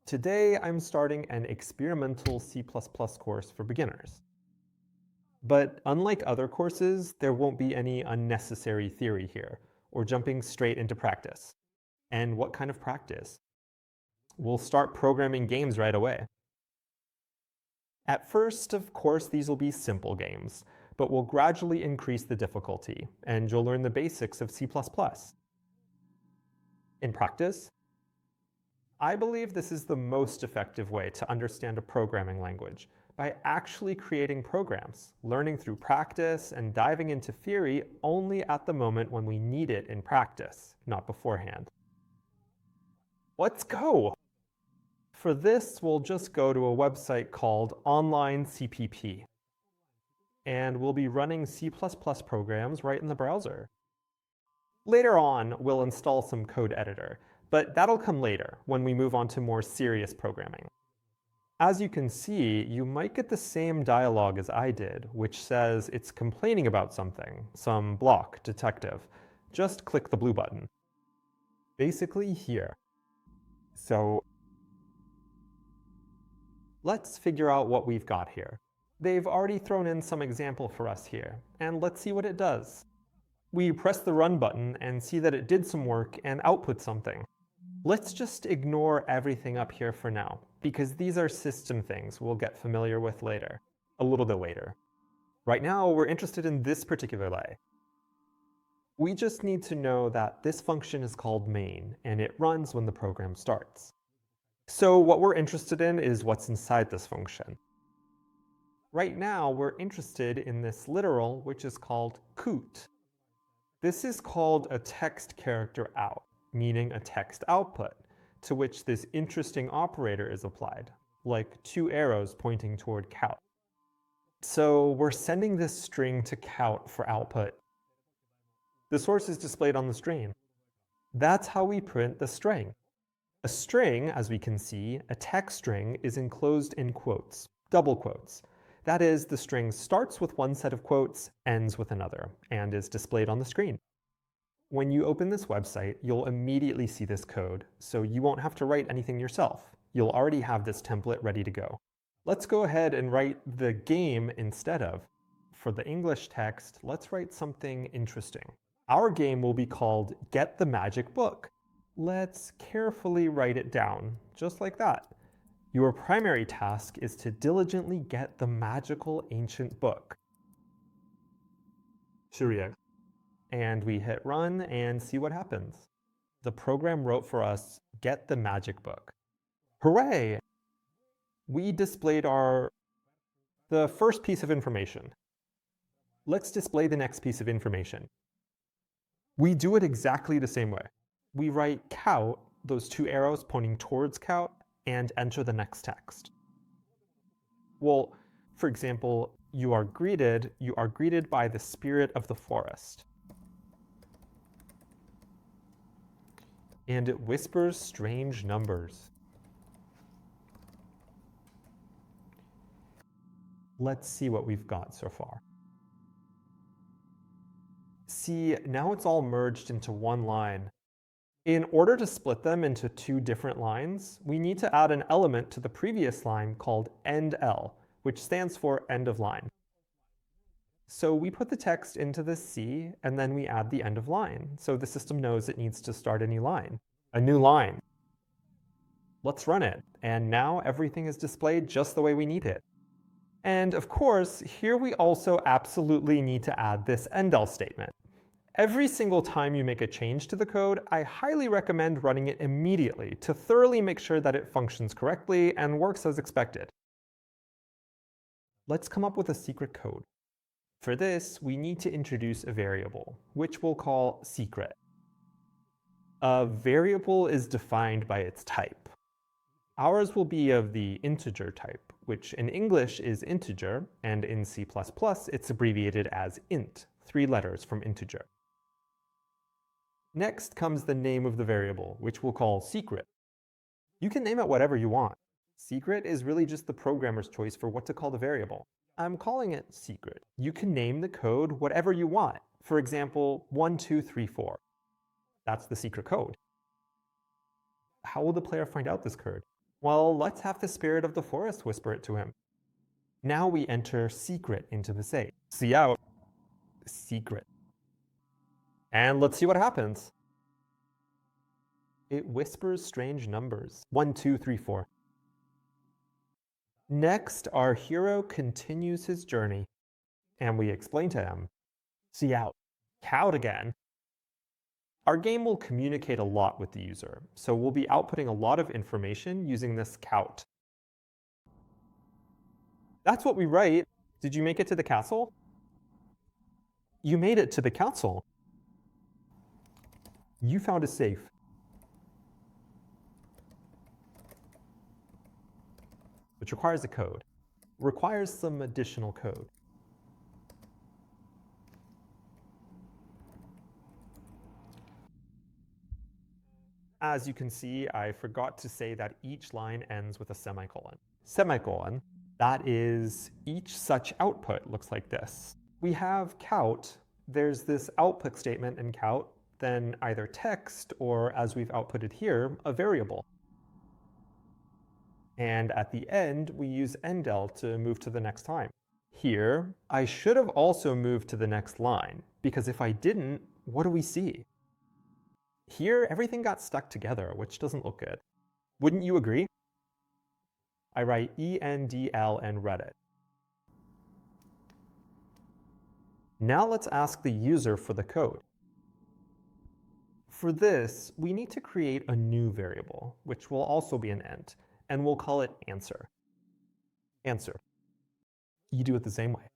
Today, I'm starting an experimental C++ course for beginners. But unlike other courses, there won't be any unnecessary theory here, or jumping straight into practice. And what kind of practice? We'll start programming games right away. At first, of course, these will be simple games, but we'll gradually increase the difficulty, and you'll learn the basics of C++. In practice, I believe this is the most effective way to understand a programming language, by actually creating programs, learning through practice, and diving into theory only at the moment when we need it in practice, not beforehand. Let's go! For this, we'll just go to a website called Online CPP, and we'll be running C++ programs right in the browser. Later on, we'll install some code editor, but that'll come later when we move on to more serious programming. As you can see, you might get the same dialogue as I did, which says it's complaining about something, some block, detective. Just click the blue button. Basically here. So let's figure out what we've got here. They've already thrown in some example for us here, and let's see what it does. We press the run button and see that it did some work and output something. Let's just ignore everything up here for now, because these are system things we'll get familiar with later, a little bit later. Right now, we're interested in this particular lay. We just need to know that this function is called main, and it runs when the program starts. So what we're interested in is what's inside this function. Right now, we're interested in this literal, which is called cout. This is called a text character out, meaning a text output, to which this interesting operator is applied, like two arrows pointing toward count. So we're sending this string to count for output. The source is displayed on the screen. That's how we print the string. A string, as we can see, a text string, is enclosed in quotes, double quotes. That is, the string starts with one set of quotes, ends with another, and is displayed on the screen. When you open this website, you'll immediately see this code, so you won't have to write anything yourself. You'll already have this template ready to go. Let's go ahead and write the game instead of. For the English text, let's write something interesting. Our game will be called Get the Magic Book. Let's carefully write it down, just like that. Your primary task is to diligently get the magical ancient book. And we hit run and see what happens. The program wrote for us, get the magic book. Hooray! We displayed the first piece of information. Let's display the next piece of information. We do it exactly the same way. We write count, those two arrows pointing towards count, and enter the next text. Well, for example, you are greeted by the spirit of the forest. And it whispers strange numbers. Let's see what we've got so far. See, now it's all merged into one line. In order to split them into two different lines, we need to add an element to the previous line called endl, which stands for end of line. So we put the text into this C, and then we add the end of line, so the system knows it needs to start a new line. A new line. Let's run it, and now everything is displayed just the way we need it. And of course, here we also absolutely need to add this endl statement. Every single time you make a change to the code, I highly recommend running it immediately to thoroughly make sure that it functions correctly and works as expected. Let's come up with a secret code. For this, we need to introduce a variable, which we'll call secret. A variable is defined by its type. Ours will be of the integer type, which in English is integer, and in C++ it's abbreviated as int, 3 letters from integer. Next comes the name of the variable, which we'll call secret. You can name it whatever you want. Secret is really just the programmer's choice for what to call the variable. I'm calling it secret. You can name the code whatever you want. For example, 1234. That's the secret code. How will the player find out this code? Well, let's have the spirit of the forest whisper it to him. Now we enter secret into the safe. See out, secret. And let's see what happens. It whispers strange numbers. 1, 2, 3, 4. Next, our hero continues his journey, and we explain to him, see out, count again. Our game will communicate a lot with the user, so we'll be outputting a lot of information using this count. That's what we write. Did you make it to the castle? You made it to the castle. You found a safe. Which requires a code. Requires some additional code. As you can see, I forgot to say that each line ends with a semicolon. Semicolon, that is, each such output looks like this. We have count, there's this output statement in count, then either text or, as we've outputted here, a variable. And at the end, we use endl to move to the next line. Here, I should have also moved to the next line, because if I didn't, what do we see? Here, everything got stuck together, which doesn't look good. Wouldn't you agree? I write ENDL and Reddit. Now let's ask the user for the code. For this, we need to create a new variable, which will also be an int, and we'll call it answer. Answer. You do it the same way.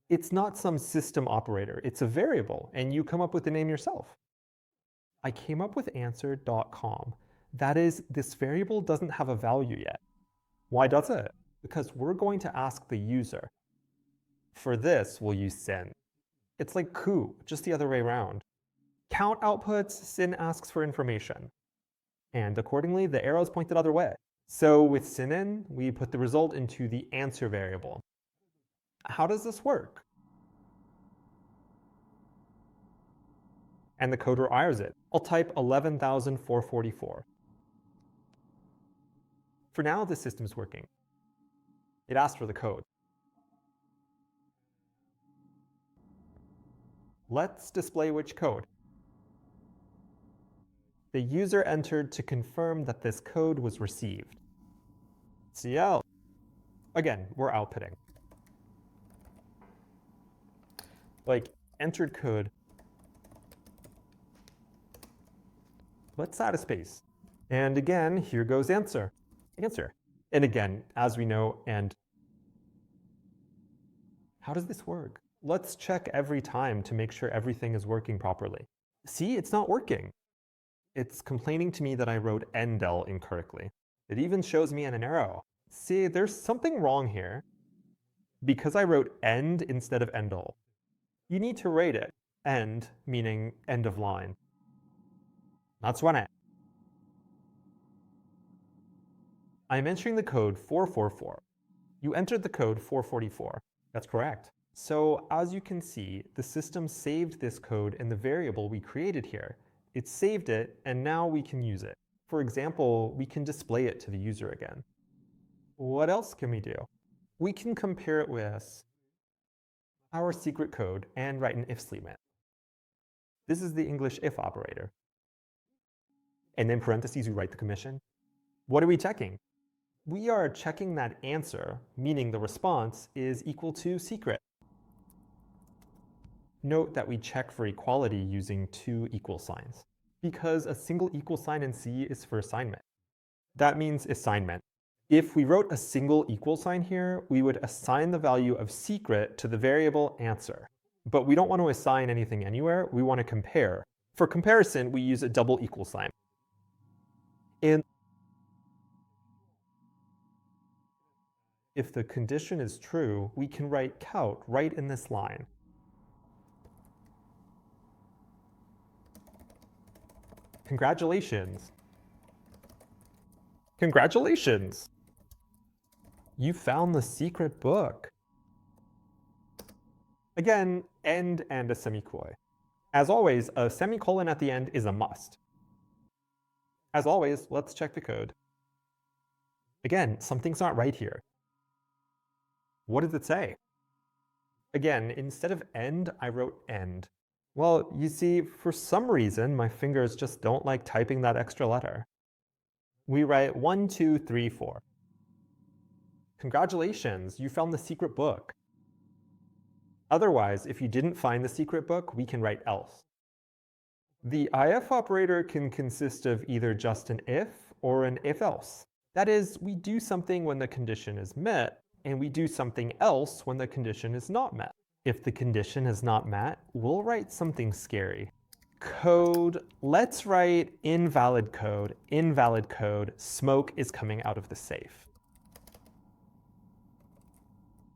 It's not some system operator, it's a variable, and you come up with the name yourself. I came up with answer.com. That is, this variable doesn't have a value yet. Why does it? Because we're going to ask the user. For this, we'll use sin. It's like coup, just the other way around. Count outputs, sin asks for information. And accordingly, the arrows point the other way. So with sin in, we put the result into the answer variable. How does this work? And the code requires it. I'll type 11,444. For now, the system's working. It asked for the code. Let's display which code. The user entered to confirm that this code was received. CL. Again, we're outputting. Like, entered code. Let's add a space. And again, here goes answer. Answer. And again, as we know, and how does this work? Let's check every time to make sure everything is working properly. See, it's not working. It's complaining to me that I wrote endl incorrectly. It even shows me an arrow. See, there's something wrong here. Because I wrote end instead of endl. You need to rate it. End, meaning end of line. Let's run it. I'm entering the code 444. You entered the code 444. That's correct. So as you can see, the system saved this code in the variable we created here. It saved it, and now we can use it. For example, we can display it to the user again. What else can we do? We can compare it with our secret code and write an if statement. This is the English if operator. And then parentheses, we write the commission. What are we checking? We are checking that answer, meaning the response, is equal to secret. Note that we check for equality using two equal signs, because a single equal sign in C is for assignment. That means assignment. If we wrote a single equal sign here, we would assign the value of secret to the variable answer. But we don't want to assign anything anywhere, we want to compare. For comparison, we use a double equal sign. And if the condition is true, we can write count right in this line. Congratulations. Congratulations. You found the secret book. Again, end and a semicolon. As always, a semicolon at the end is a must. As always, let's check the code. Again, something's not right here. What does it say? Again, instead of end, I wrote end. Well, you see, for some reason, my fingers just don't like typing that extra letter. We write 1, 2, 3, 4. Congratulations, you found the secret book. Otherwise, if you didn't find the secret book, we can write else. The if operator can consist of either just an if or an if-else. That is, we do something when the condition is met, and we do something else when the condition is not met. If the condition is not met, we'll write something scary. Code, let's write invalid code, smoke is coming out of the safe.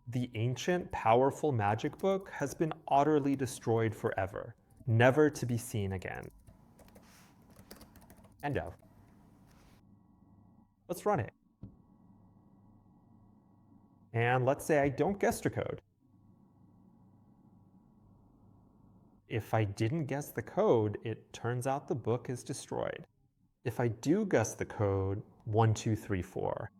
The ancient, powerful magic book has been utterly destroyed forever, never to be seen again. End of. Let's run it. And let's say I don't guess the code. If I didn't guess the code, it turns out the book is destroyed. If I do guess the code, 1, 2, 3, 4.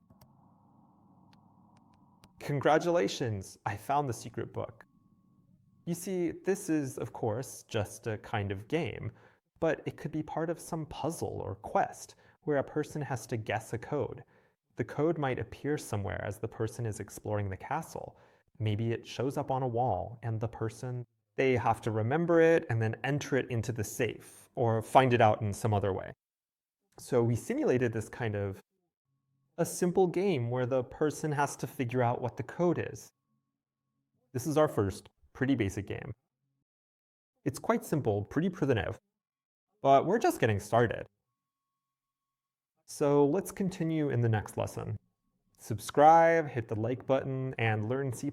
Congratulations, I found the secret book. You see, this is, of course, just a kind of game, but it could be part of some puzzle or quest where a person has to guess a code. The code might appear somewhere as the person is exploring the castle. Maybe it shows up on a wall, and the person, they have to remember it and then enter it into the safe, or find it out in some other way. So we simulated this kind of a simple game where the person has to figure out what the code is. This is our first, pretty basic game. It's quite simple, pretty primitive, but we're just getting started. So let's continue in the next lesson. Subscribe, hit the like button, and learn C++.